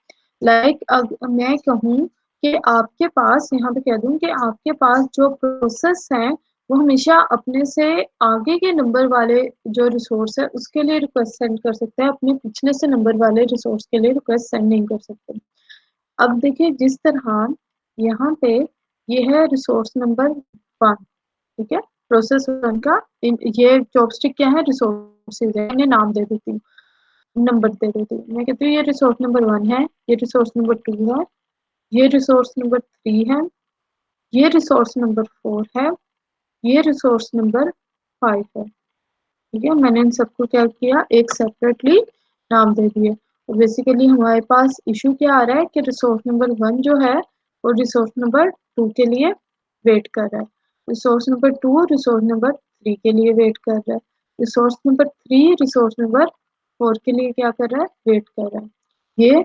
Speaker 1: लाइक मैं कहूँ कि आपके पास, यहाँ पे कह दूँ कि आपके पास जो प्रोसेस है वो हमेशा अपने से आगे के नंबर वाले जो रिसोर्स है उसके लिए रिक्वेस्ट सेंड कर सकते हैं, अपने पिछले से नंबर वाले रिसोर्स के लिए रिक्वेस्ट सेंड नहीं कर सकते। अब देखिए जिस तरह यहाँ पे ये है रिसोर्स नंबर 1, ठीक है, प्रोसेस 1 का ये चॉपस्टिक क्या है, रिसोर्सेज है, इन्हें नाम दे देती हूँ, नंबर दे देती हूँ। मैं कहती हूँ ये रिसोर्स नंबर 1 है, ये रिसोर्स नंबर 2 है, ये रिसोर्स नंबर 3 है, ये रिसोर्स नंबर 4 है, ये रिसोर्स नंबर 5 है। ठीक है, मैंने इन सबको क्या किया, एक सेपरेटली नाम दे दिए। और बेसिकली हमारे पास इशू क्या आ रहा है कि रिसोर्स नंबर 1 जो है वो रिसोर्स नंबर 2 के लिए वेट कर रहा है, रिसोर्स नंबर 2 रिसोर्स नंबर 3 के लिए वेट कर रहा है, रिसोर्स नंबर 3 रिसोर्स नंबर 4 के लिए क्या कर रहा है, वेट कर रहा है, ये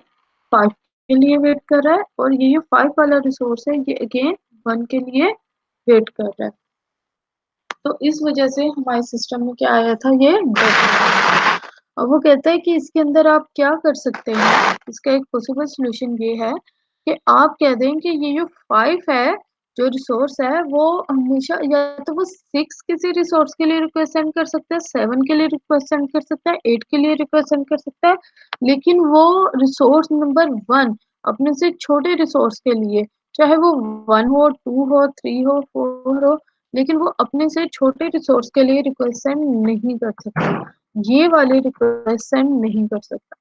Speaker 1: 5 के लिए वेट कर रहा है, और ये 5 वाला रिसोर्स है ये अगेन 1 के लिए वेट कर रहा है। तो इस वजह से हमारे सिस्टम में क्या आया था, ये डेड। और वो कहता है कि इसके अंदर आप क्या कर सकते हैं, इसका एक पॉसिबल सॉल्यूशन ये है कि आप कह दें कि ये जो 5 है जो रिसोर्स है वो हमेशा या तो वो 6 किसी रिसोर्स के लिए रिक्वेस्ट सेंड कर सकता है, 7 के लिए रिक्वेस्ट सेंड कर सकता है, 8 के लिए रिक्वेस्ट सेंड कर सकता है, लेकिन वो रिसोर्स नंबर 1 अपने से छोटे रिसोर्स के लिए, चाहे वो 1 हो, 2 हो, 3 हो, 4 हो, लेकिन वो अपने से छोटे रिसोर्स के लिए रिक्वेस्ट सेंड नहीं कर सकता, ये वाले रिक्वेस्ट सेंड नहीं कर सकता।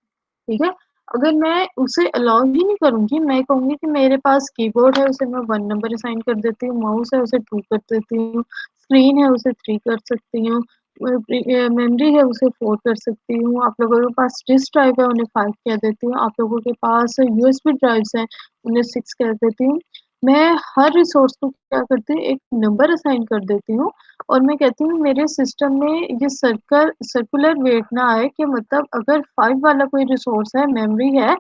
Speaker 1: ठीक है, अगर मैं उसे अलाउ ही नहीं करूंगी, मैं कहूंगी कि मेरे पास कीबोर्ड है उसे मैं 1 नंबर असाइन कर देती हूँ, माउस है उसे 2 कर देती हूँ, स्क्रीन है उसे 3 कर सकती हूँ, मेमोरी है उसे 4 कर सकती हूँ, आप लोगों के पास डिस्क ड्राइव है उन्हें 5 कह देती हूँ, आप लोगों के पास यूएसबी ड्राइव्स हैं उन्हें 6 कह देती हूँ। मैं हर रिसोर्स को क्या करती हूँ, एक नंबर असाइन कर देती हूँ, और मैं कहती हूँ मेरे सिस्टम में ये सर्कुलर वेट ना आए, कि मतलब अगर 5 वाला कोई रिसोर्स है, मेमोरी है,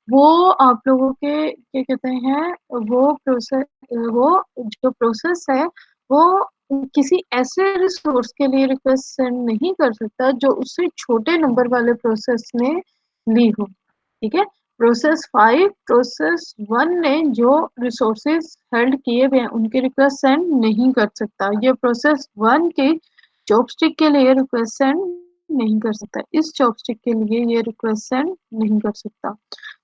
Speaker 1: वो आप लोगों के क्या कहते हैं, वो जो प्रोसेस है वो किसी ऐसे रिसोर्स के लिए रिक्वेस्ट सेंड नहीं कर सकता जो उससे छोटे नंबर वाले प्रोसेस ने ली हो। ठीक है, प्रोसेस 1 ने जो रिसोर्सेज हेल्ड किए हुए हैं उनकी रिक्वेस्ट सेंड नहीं कर सकता, ये प्रोसेस 1 के चॉपस्टिक के लिए रिक्वेस्ट सेंड नहीं कर सकता, इस चॉपस्टिक के लिए ये रिक्वेस्ट सेंड नहीं कर सकता।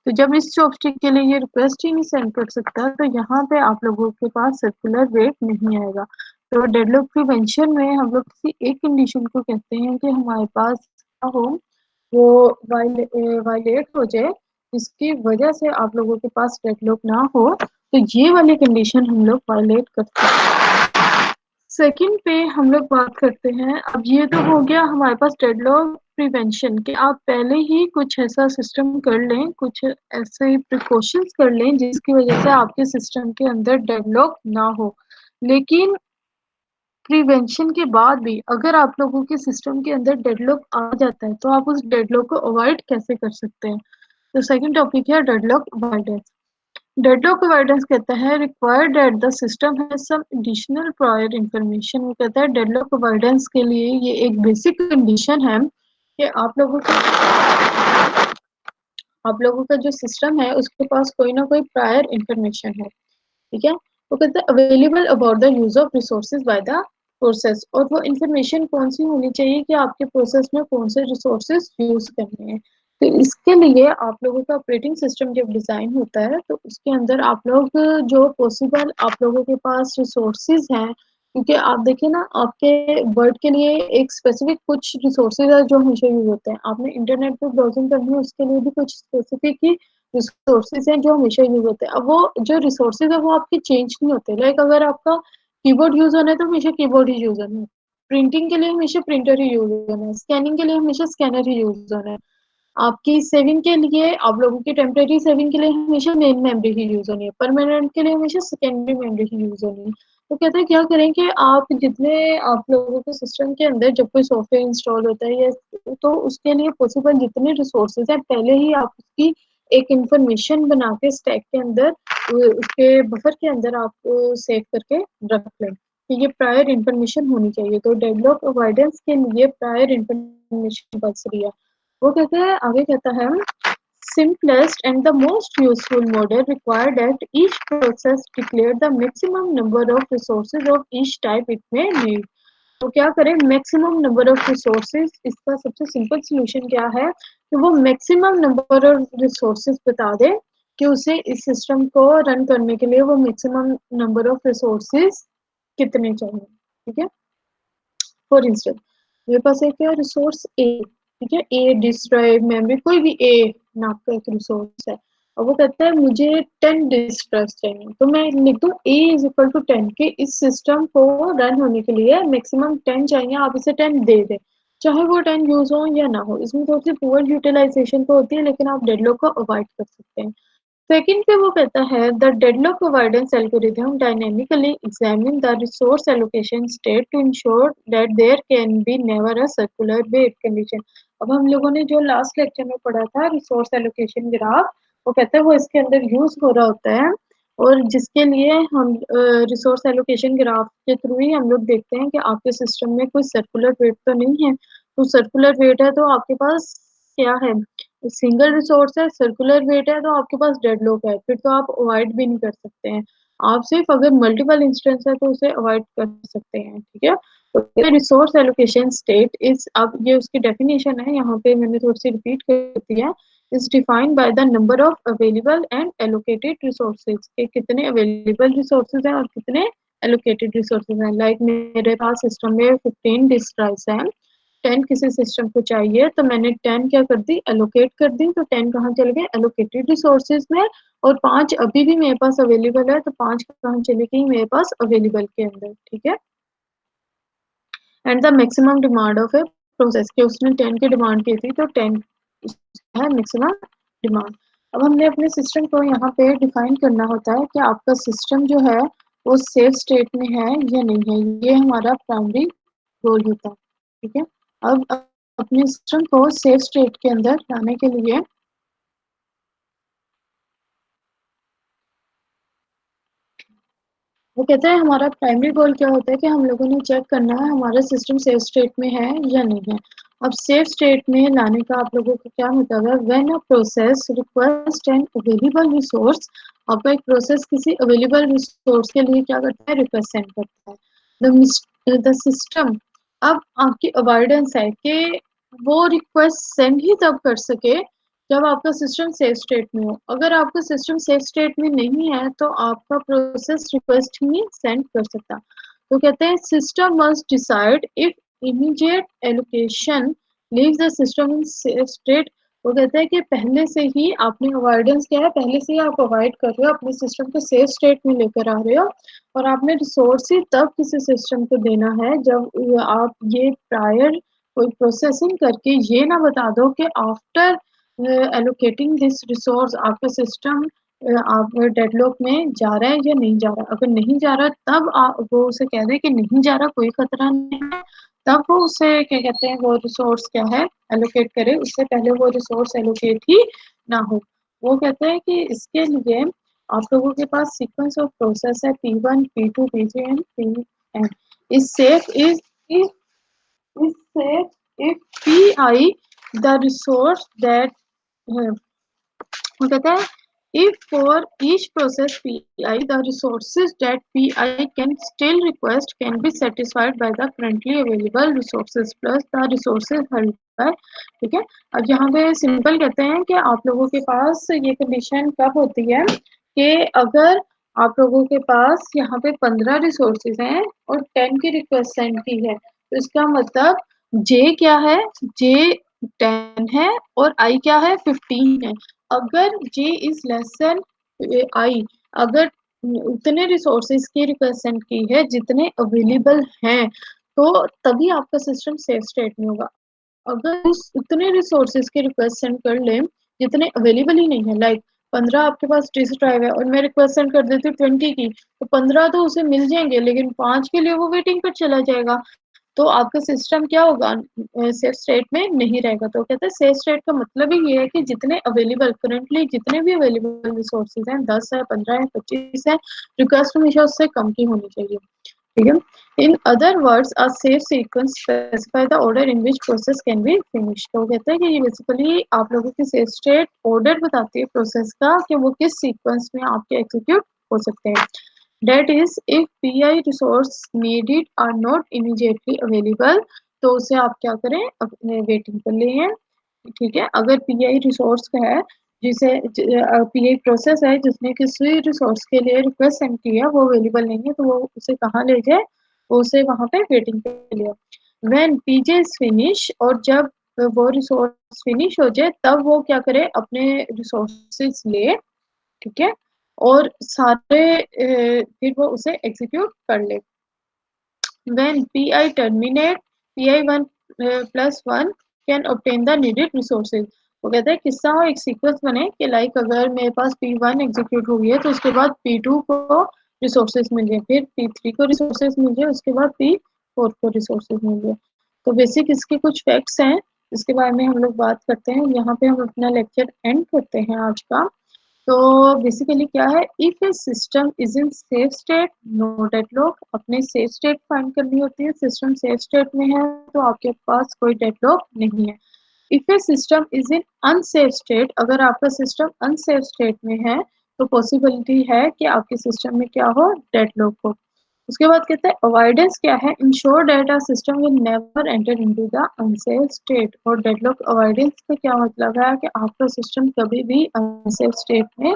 Speaker 1: तो जब इस चॉपस्टिक के लिए ये रिक्वेस्ट ही नहीं सेंड कर सकता तो यहाँ पे आप लोगों के पास सर्कुलर वेट नहीं आएगा। तो डेडलॉक प्रिवेंशन में हम लोग किसी एक कंडीशन को कहते हैं कि हमारे पास क्या हो, वो वायलेट हो जाए, जिसकी वजह से आप लोगों के पास डेडलॉक ना हो, तो ये वाली कंडीशन हम लोग वायलेट करते हैं। सेकंड पे हम लोग बात करते हैं, अब ये तो हो गया हमारे पास डेडलॉक प्रिवेंशन कि आप पहले ही कुछ ऐसा सिस्टम कर लें, कुछ ऐसे प्रिकॉशंस कर लें जिसकी वजह से आपके सिस्टम के अंदर डेडलॉक ना हो। लेकिन प्रिवेंशन के बाद भी अगर आप लोगों के सिस्टम के अंदर डेडलॉक आ जाता है तो आप उस डेडलॉक को अवॉइड कैसे कर सकते हैं। तो सेकंड टॉपिक है डेडलॉक अवॉइडेंस। डेडलॉक अवॉइडेंस कहता है required that the system has some additional prior information. वो कहता है डेडलॉक अवॉइडेंस के लिए ये एक बेसिक कंडीशन है कि आप लोगों का जो सिस्टम है उसके पास कोई ना कोई प्रायर इंफॉर्मेशन है। ठीक है, वो कहते हैं available about the use of resources by the process, और वो इंफॉर्मेशन कौन सी होनी चाहिए कि आपके प्रोसेस में कौन से रिसोर्सेज यूज करने हैं। फिर इसके लिए आप लोगों का ऑपरेटिंग सिस्टम जब डिज़ाइन होता है तो उसके अंदर आप लोग जो पॉसिबल आप लोगों के पास रिसोर्सेज हैं, क्योंकि आप देखिए ना आपके वर्ड के लिए एक स्पेसिफिक कुछ रिसोर्सेज है जो हमेशा यूज होते हैं। आपने इंटरनेट पे ब्राउजिंग करनी है उसके लिए भी कुछ स्पेसिफिक ही रिसोर्सेज हैं जो हमेशा यूज होते हैं। अब वो जो रिसोर्सेज है वो आपके चेंज नहीं होते। लाइक अगर आपका कीबोर्ड यूज होना है तो हमेशा कीबोर्ड ही यूज होना है, प्रिंटिंग के लिए हमेशा प्रिंटर ही यूज होना है, स्कैनिंग के लिए हमेशा स्कैनर ही यूज होना है, आपकी सेविंग के लिए आप लोगों की टेम्परेरी सेविंग के लिए हमेशा मेन मेमोरी ही यूज होनी है, परमानेंट के लिए हमेशा सेकेंडरी मेमोरी ही यूज होनी है। तो कहते हैं क्या करें कि आप जितने आप लोगों के सिस्टम के अंदर जब कोई सॉफ्टवेयर इंस्टॉल होता है या तो उसके लिए पॉसिबल जितने रिसोर्सेज हैं पहले ही आप उसकी एक इंफॉर्मेशन बना के स्टैक के अंदर उसके बफर के अंदर आप सेव करके रख लें कि ये प्रायर इंफॉर्मेशन होनी चाहिए। तो डेडलॉक अवॉइडेंस के लिए प्रायर इंफॉर्मेशन बच रही है। वो कहते हैं आगे कहता है simplest and the most useful model require that each process declare the maximum number of resources of each type it may need। तो क्या करें मैक्सिमम नंबर ऑफ रिसोर्सेज, इसका सबसे सिंपल सोल्यूशन क्या है कि वो मैक्सिमम नंबर ऑफ रिसोर्सेज बता दे कि उसे इस सिस्टम को रन करने के लिए वो मैक्सिमम नंबर ऑफ रिसोर्सेज कितने चाहिए। ठीक है, फॉर इंस्टेंस मेरे पास एक है रिसोर्स ए, ठीक है, ए डिस्क ड्राइव मेमोरी कोई भी ए नाम का एक रिसोर्स है और वो कहता है मुझे 10 डिस्क ड्राइव चाहिए, तो मैं लिख दूं ए इज इक्वल टू 10 के इस सिस्टम को रन होने के लिए मैक्सिमम 10 चाहिए, आप इसे 10 दे दें, चाहे वो 10 यूज हो या ना हो। इसमें थोड़ी सी पुअर यूटिलाइजेशन तो होती है लेकिन आप डेडलॉक को अवॉइड कर सकते हैं। सेकंड पे वो कहता है the deadlock avoidance algorithm dynamically examine the resource allocation state to ensure that there can be never a circular wait condition. अब हम लोगों ने जो लास्ट लेक्चर में पढ़ा था रिसोर्स एलोकेशन ग्राफ, वो कहता है वो इसके अंदर यूज हो रहा होता है और जिसके लिए हम रिसोर्स एलोकेशन ग्राफ के थ्रू ही हम लोग देखते हैं कि आपके सिस्टम में कोई सर्कुलर वेट तो नहीं है। तो सर्कुलर वेट है तो आपके पास क्या है, सिंगल रिसोर्स है, सर्कुलर वेट है तो आपके पास डेडलॉक है, फिर तो आप अवॉइड भी नहीं कर सकते हैं। आप सिर्फ अगर मल्टीपल इंस्टेंस है तो उसे अवॉइड कर सकते हैं। ठीक है, तो रिसोर्स एलोकेशन स्टेट इज, अब ये उसकी डेफिनेशन है, यहाँ पे मैंने थोड़ी सी रिपीट कर दिया, is defined by the number of available and allocated resources, के कितने अवेलेबल रिसोर्सेज हैं और कितने एलोकेटेड रिसोर्सेज हैं। लाइक मेरे पास सिस्टम में 15 डिस्क ड्राइव्स हैं, 10 किसी सिस्टम को चाहिए तो मैंने 10 क्या कर दी, एलोकेट कर दी, तो 10 कहाँ चले गए, एलोकेटेड रिसोर्सेज में, और 5 अभी भी मेरे पास अवेलेबल है तो 5 कहाँ चले गई, मेरे पास अवेलेबल के अंदर। ठीक है, and the maximum demand of a process, के उसने 10 की डिमांड की थी तो 10 है मैक्सिमम डिमांड। अब हमने अपने सिस्टम को यहाँ पे डिफाइन करना होता है कि आपका सिस्टम जो है वो सेफ स्टेट में है या नहीं है, ये हमारा प्राइमरी गोल होता है। ठीक है, अब अपने सिस्टम को सेफ स्टेट के अंदर लाने के लिए वो कहते हैं हमारा प्राइमरी गोल क्या होता है कि हम लोगों ने चेक करना है हमारा सिस्टम सेफ स्टेट में है या नहीं है। अब सेफ स्टेट में लाने का आप लोगों का क्या मतलब है, when a process request an available resource, आपका एक प्रोसेस किसी अवेलेबल रिसोर्स के लिए क्या करता है, रिक्वेस्ट सेंड करता है द सिस्टम। अब आपकी अवॉइडेंस है कि वो रिक्वेस्ट सेंड ही तब कर सके जब आपका सिस्टम सेफ स्टेट में हो। अगर आपका सिस्टम सेफ स्टेट में नहीं है तो आपका प्रोसेस रिक्वेस्ट ही नहीं सेंड कर सकता। तो कहते हैं system must decide if immediate allocation leaves the system in safe state. वो कहते हैं कि पहले से ही आपने अवॉइडेंस क्या है, पहले से ही आप अवॉइड कर रहे हो, अपने सिस्टम को सेफ स्टेट में लेकर आ रहे हो और आपने रिसोर्स ही तब किसी सिस्टम को देना है जब आप ये प्रायर कोई प्रोसेसिंग करके ये ना बता दो कि आफ्टर एलोकेटिंग दिस रिसोर्स आपका सिस्टम आप डेडलॉक में जा रहा है या नहीं जा रहा। अगर नहीं जा रहा तब वो उसे कह दे कि नहीं जा रहा, कोई खतरा नहीं है, तब वो उसे क्या कहते हैं वो रिसोर्स क्या है एलोकेट करे, उससे पहले वो रिसोर्स एलोकेट ही ना हो। वो कहते हैं कि इसके लिए आप लोगों के पास सीक्वेंस ऑफ प्रोसेस है P1 P2 P3 and Pn। इस safe is safe if Pi the resource that वो कहता है If for each process PI, the resources that PI can still request can be satisfied by the currently available resources plus the resources held by, ठीक है। अब यहाँ पे simple कहते हैं कि आप लोगों के पास ये कंडीशन कब होती है कि अगर आप लोगों के पास यहाँ पे 15 रिसोर्सेज हैं और 10 की रिक्वेस्ट सेंड की है, तो इसका मतलब J क्या है, J 10 है और I क्या है, 15 है। अगर J is less than I, अगर उतने रिसोर्सेज की रिक्वेस्ट सेंड की है जितने अवेलेबल हैं, तो तभी आपका सिस्टम सेफ स्टेट में होगा। अगर उस उतने रिसोर्सेज की रिक्वेस्ट सेंड कर ले जितने अवेलेबल ही नहीं है, लाइक 15 आपके पास डिस्क ड्राइव है और मैं रिक्वेस्ट सेंड कर देती हूँ 20 की, तो 15 तो उसे मिल जाएंगे लेकिन 5 के लिए वो वेटिंग पर चला जाएगा, तो आपका सिस्टम क्या होगा, सेफ स्टेट में नहीं रहेगा। तो कहते हैं सेफ स्टेट का मतलब ही ये है कि जितने अवेलेबल करंटली जितने भी अवेलेबल रिसोर्सेज हैं, 10 है, 15 है, 25 है, रिक्वेस्ट हमेशा उससे कम की होनी चाहिए, ठीक है। In other words a safe sequence specify the order in which process can be finish. तो कहते हैं कि ये बेसिकली आप लोगों की सेफ स्टेट ऑर्डर बताती है प्रोसेस का कि वो किस सीक्वेंस में आपके एग्जीक्यूट हो सकते हैं। That is, if PI resource needed are not immediately available, तो उसे आप क्या करें, अपने वेटिंग पर ले हैं, ठीक है। अगर PI रिसोर्स का है, जिसे PI प्रोसेस है जिसने किसी रिसोर्स के लिए रिक्वेस्ट सेंड की है, वो अवेलेबल नहीं है, तो वो उसे कहाँ ले जाए, वो उसे वहां पे वेटिंग पे ले। When PJ is finish, और जब वो रिसोर्स फिनिश हो जाए तब वो क्या करे, अपने रिसोर्सेज ले, ठीक है, और सारे फिर वो उसे एग्जीक्यूट कर ले। When PI terminate, PI1 plus 1 can obtain the needed resources। वो कहते हैं किस्सा हो एक सीक्वेंस बने कि लाइक अगर मेरे पास P1 एग्जीक्यूट हो गया तो उसके बाद P2 को रिसोर्सेज मिल गए, फिर P3 को रिसोर्सेज मिल गए, उसके बाद P4 को रिसोर्सेज मिल गए। तो बेसिक इसके कुछ फैक्ट्स हैं जिसके बारे में हम लोग बात करते हैं। यहाँ पे हम अपना लेक्चर एंड करते हैं आज का। तो बेसिकली क्या है, if a system is in safe state no deadlock, अपने सेफ स्टेट फाइंड करनी होती है। सिस्टम सेफ स्टेट में है तो आपके पास कोई डेडलॉक नहीं है। If a system is in unsafe state, अगर आपका सिस्टम अनसेफ स्टेट में है तो पॉसिबिलिटी है कि आपके सिस्टम में क्या हो, डेडलॉक हो। उसके बाद कहते हैं अवॉइडेंस क्या है, ensure that a system will never enter into the unsafe state. और डेडलॉक अवॉइडेंस का क्या मतलब है कि आपका सिस्टम कभी भी अनसेफ स्टेट में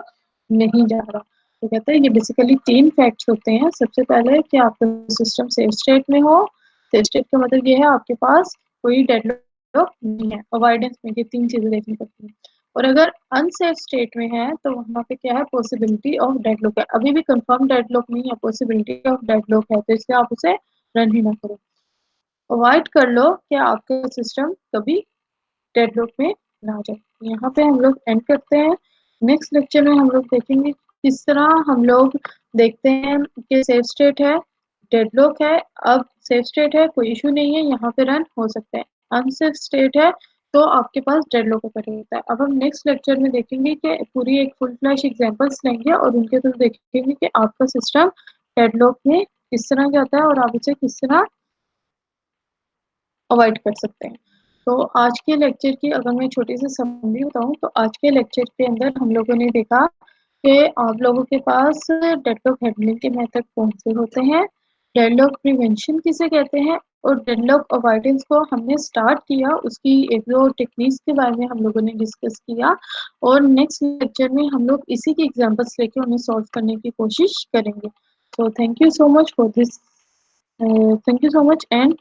Speaker 1: नहीं जा रहा। तो कहते हैं ये बेसिकली 3 फैक्ट्स होते हैं। सबसे पहले कि आपका सिस्टम सेफ स्टेट में हो, सेफ स्टेट का मतलब ये है आपके पास कोई डेडलॉक नहीं है। अवॉइडेंस में ये 3 चीजें देखनी पड़ती हैं। और अगर अनसेफ स्टेट में है तो वहां पे क्या है, पॉसिबिलिटी ऑफ डेडलॉक है। अभी भी कंफर्म डेडलॉक नहीं है, पॉसिबिलिटी ऑफ डेडलॉक है, तो इसलिए आप उसे रन ही ना करो। अवॉइड कर लो कि आपका सिस्टम कभी डेडलॉक में ना जाए। यहाँ पे हम लोग एंड करते हैं। नेक्स्ट लेक्चर में हम लोग देखेंगे किस तरह हम लोग देखते हैं कि सेफ स्टेट है, डेडलॉक है, अब सेफ स्टेट है कोई इशू नहीं है, यहाँ पे रन हो सकता है। अनसेफ स्टेट है तो आपके पास डेडलॉक ओकर होता है। अब हम नेक्स्ट लेक्चर में देखेंगे कि पूरी एक फुल फ्लैश एग्जांपल्स लेंगे और उनके थ्रू देखेंगे कि आपका सिस्टम डेडलॉक में किस तरह जाता है और आप इसे किस तरह अवॉइड कर सकते हैं। तो आज के लेक्चर की अगर मैं छोटी सी समरी बताऊं तो आज के लेक्चर के अंदर हम लोगों ने देखा कि आप लोगों के पास डेडलॉक हैंडलिंग के मेथड कौन से होते हैं, डेडलॉक प्रिवेंशन किसे कहते हैं, और डेडलॉक अवॉइडेंस को हमने स्टार्ट किया, उसकी एक दो टेक्निक्स के बारे में हम लोगों ने डिस्कस किया। और नेक्स्ट लेक्चर में हम लोग इसी की एग्जांपल्स लेके उन्हें सॉल्व करने की कोशिश करेंगे। तो thank you so much for this, thank you so much and